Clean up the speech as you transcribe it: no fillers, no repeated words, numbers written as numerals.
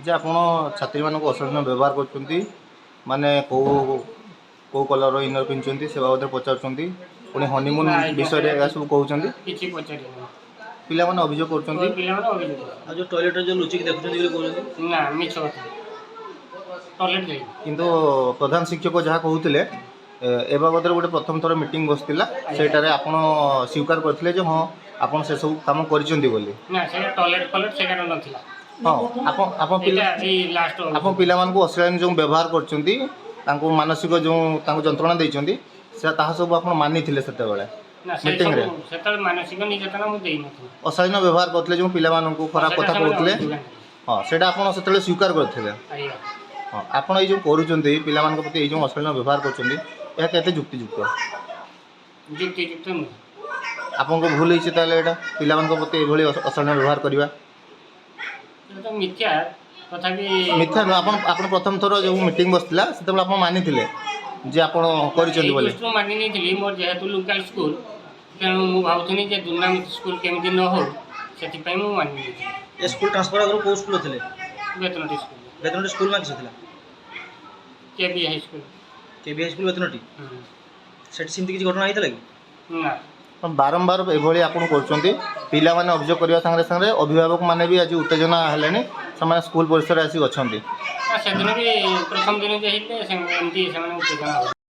जे आपण छात्री मानक अशालीन व्यवहार करछंती माने को कलर इनर पिंचंती से बाबद पचारछंती पुणी हनीमून विषय रे सब कहउछंती किछि पचारि पिला माने अभियोग करछंती पिला माने अभियोग आ जो टॉयलेट रे जो लुचिक देखुछंती बोली कहउछंती ना मिछ କଥା टॉयलेट जाई किंतु प्रधान शिक्षक जहाँ कहते ए बाबद गोटे प्रथम थर मीटिंग बसला सेटारे आपण स्वीकार करथिले जे हां आपण से सब काम करिसंती बोली ना से टॉयलेट फॉलेट से कारण नथिला हां आपण पिला एटा ई लास्ट आपण पिला मान को अश्लील जो व्यवहार करछंती तांको मानसिक जो तांको जंत्रणा दैछंती से ताहा सब आपण मानिथिले सेते बेले ना से मीटिंग रे सेतल मानसिक निर्यातना मु देई नथि अश्लील व्यवहार करथिले जो पिला मान को खराब कथा कहथिले हां सेटा आपण सेतले स्वीकार करथिले आइया हां आपण ए जो करूछंती पिला मान को प्रति ए जो अश्लील व्यवहार करछंती या केते युक्तियुक्त जुक्ति जुक्त नु आपन को भूल होइছে ताले एटा पिला मान को प्रति ए भली अश्लील व्यवहार करबा तो मिथ्या तथापि मिथ्या न आपण प्रथम थर जो मीटिंग बसला सेते आपण मानिथिले जे आपण करिसंती बोले तो मानि नै थिली मोर जेहेतु लोकल स्कूल तेणु मु भावथुनी जे दुर्नाम स्कूल केमिति न हो सेति पई मु मानि नै ए स्कूल ट्रांसफर अगर को स्कूल थिले वेतनटी स्कूल बेतनटी स्कूल मा किछ थिला केबी हाई स्कूल केबी हाई स्कूल बेतनटी सेट सिमति किछ घटना आइतला कि ना बारंबार एभली आपण करछंती पिला माने अभियोग करबा संगे संगे अभिभावक माने भी आज उत्तेजना हेलेनी समान स्कूल परिसर आसी अछंती सेदिन भी प्रथम दिन जे हिते से एमती से उत्तेजना